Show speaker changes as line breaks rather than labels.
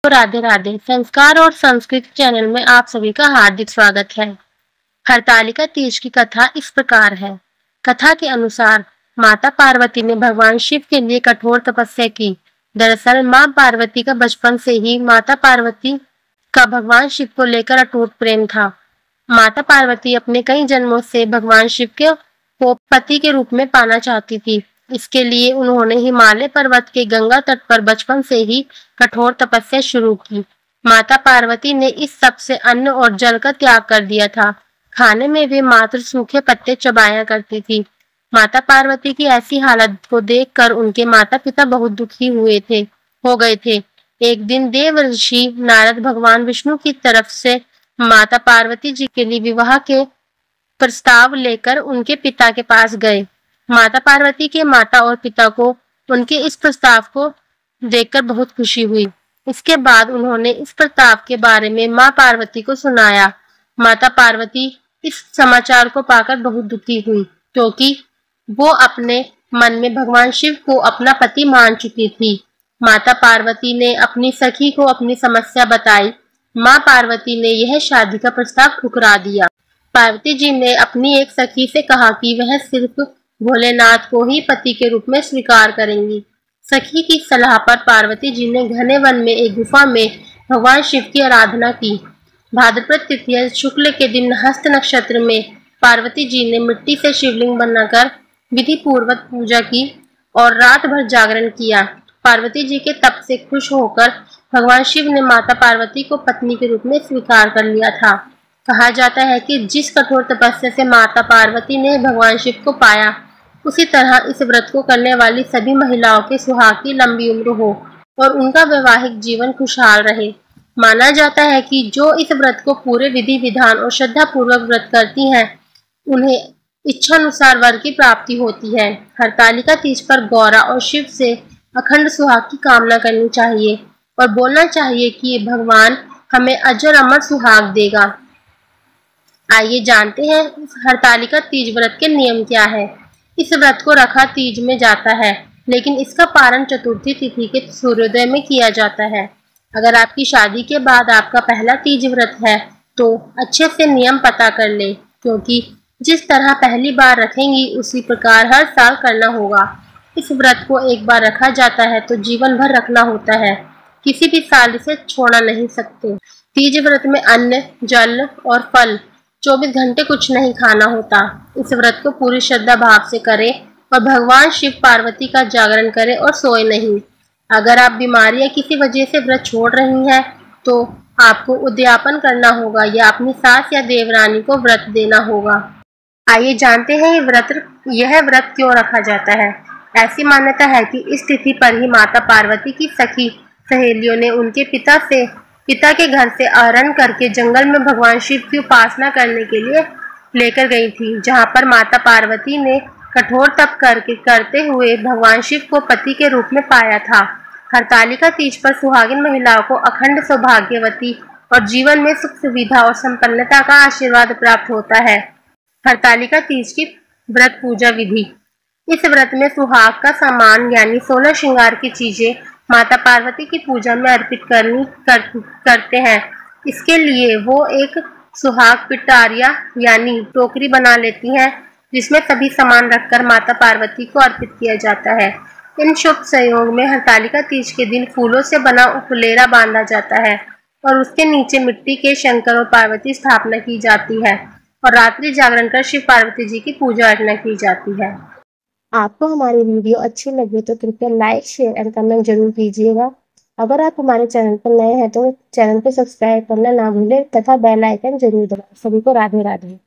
को राधे राधे। संस्कार और संस्कृति चैनल में आप सभी का हार्दिक स्वागत है। हरतालिका तीज की कथा इस प्रकार है। कथा के अनुसार माता पार्वती ने भगवान शिव के लिए कठोर तपस्या की। दरअसल माँ पार्वती का बचपन से ही माता पार्वती का भगवान शिव को लेकर अटूट प्रेम था। माता पार्वती अपने कई जन्मों से भगवान शिव को पति के रूप में पाना चाहती थी। इसके लिए उन्होंने हिमालय पर्वत के गंगा तट पर बचपन से ही कठोर तपस्या शुरू की। माता पार्वती ने इस सब से अन्न और जल का त्याग कर दिया था। खाने में वे मात्र सूखे पत्ते चबाया करती थी। माता पार्वती की ऐसी हालत को देखकर उनके माता पिता बहुत दुखी हो गए थे। एक दिन देव ऋषि नारद भगवान विष्णु की तरफ से माता पार्वती जी के लिए विवाह के प्रस्ताव लेकर उनके पिता के पास गए। माता पार्वती के माता और पिता को उनके इस प्रस्ताव को देखकर बहुत खुशी हुई। इसके बाद उन्होंने इस प्रस्ताव के बारे में माँ पार्वती को सुनाया। माता पार्वती इस समाचार को पाकर बहुत दुखी हुई, क्योंकि वो अपने मन में भगवान शिव को अपना पति मान चुकी थी। माता पार्वती ने अपनी सखी को अपनी समस्या बताई। माँ पार्वती ने यह शादी का प्रस्ताव ठुकरा दिया। पार्वती जी ने अपनी एक सखी से कहा कि वह सिर्फ भोलेनाथ को ही पति के रूप में स्वीकार करेंगी। सखी की सलाह पर पार्वती जी ने घने वन में एक गुफा में भगवान शिव की आराधना की। भाद्रपद तृतीया शुक्ल के दिन हस्त नक्षत्र में पार्वती जी ने मिट्टी से शिवलिंग बनाकर विधि पूर्वक पूजा की और रात भर जागरण किया। पार्वती जी के तप से खुश होकर भगवान शिव ने माता पार्वती को पत्नी के रूप में स्वीकार कर लिया था। कहा जाता है कि जिस कठोर तपस्या से माता पार्वती ने भगवान शिव को पाया, उसी तरह इस व्रत को करने वाली सभी महिलाओं के सुहाग की लंबी उम्र हो और उनका वैवाहिक जीवन खुशहाल रहे। माना जाता है कि जो इस व्रत को पूरे विधि विधान और श्रद्धा पूर्वक व्रत करती हैं, उन्हें इच्छानुसार वर की प्राप्ति होती है। हरतालिका तीज पर गौरा और शिव से अखंड सुहाग की कामना करनी चाहिए और बोलना चाहिए कि भगवान हमें अजर अमर सुहाग देगा। आइए जानते हैं इस हरतालिका तीज व्रत के नियम क्या है। इस व्रत को रखा तीज में जाता है, लेकिन इसका पारण चतुर्थी तिथि के सूर्योदय में किया जाता है। अगर आपकी शादी के बाद आपका पहला तीज व्रत है तो अच्छे से नियम पता कर ले, क्योंकि जिस तरह पहली बार रखेंगी उसी प्रकार हर साल करना होगा। इस व्रत को एक बार रखा जाता है तो जीवन भर रखना होता है, किसी भी साल इसे छोड़ा नहीं सकते। तीज व्रत में अन्न, जल और फल 24 घंटे कुछ नहीं खाना होता। इस व्रत को पूरी श्रद्धा भाव से करें और भगवान शिव पार्वती का जागरण करें और सोए नहीं। अगर आप बीमारी या किसी वजह से व्रत छोड़ रही हैं तो आपको उद्यापन करना होगा या अपनी सास या देवरानी को व्रत देना होगा। आइए जानते हैं यह व्रत क्यों रखा जाता है। ऐसी मान्यता है कि इस तिथि पर ही माता पार्वती की सखी सहेलियों ने उनके पिता के घर से आहरण करके जंगल में भगवान शिव की उपासना करने के लिए लेकर गई थी, जहां पर माता पार्वती ने कठोर तप करते हुए भगवान शिव को पति के रूप में पाया था। हरतालिका तीज पर सुहागिन महिलाओं को अखंड सौभाग्यवती और जीवन में सुख सुविधा और संपन्नता का आशीर्वाद प्राप्त होता है। हरतालिका तीज की व्रत पूजा विधि। इस व्रत में सुहाग का सामान यानी 16 श्रृंगार की चीजें माता पार्वती की पूजा में अर्पित करते हैं। इसके लिए वो एक सुहाग पिटारिया यानी टोकरी बना लेती हैं, जिसमें सभी सामान रखकर माता पार्वती को अर्पित किया जाता है। इन शुभ संयोग में हरतालिका तीज के दिन फूलों से बना उपलेरा बांधा जाता है और उसके नीचे मिट्टी के शंकर और पार्वती स्थापना की जाती है और रात्रि जागरण कर शिव पार्वती जी की पूजा अर्चना की जाती है। आपको हमारी वीडियो अच्छी लगी तो कृपया लाइक, शेयर एंड कमेंट जरूर कीजिएगा। अगर आप हमारे चैनल पर नए हैं तो चैनल को सब्सक्राइब करना ना भूलें तथा बेल आइकन जरूर दबाएं। सभी को राधे राधे।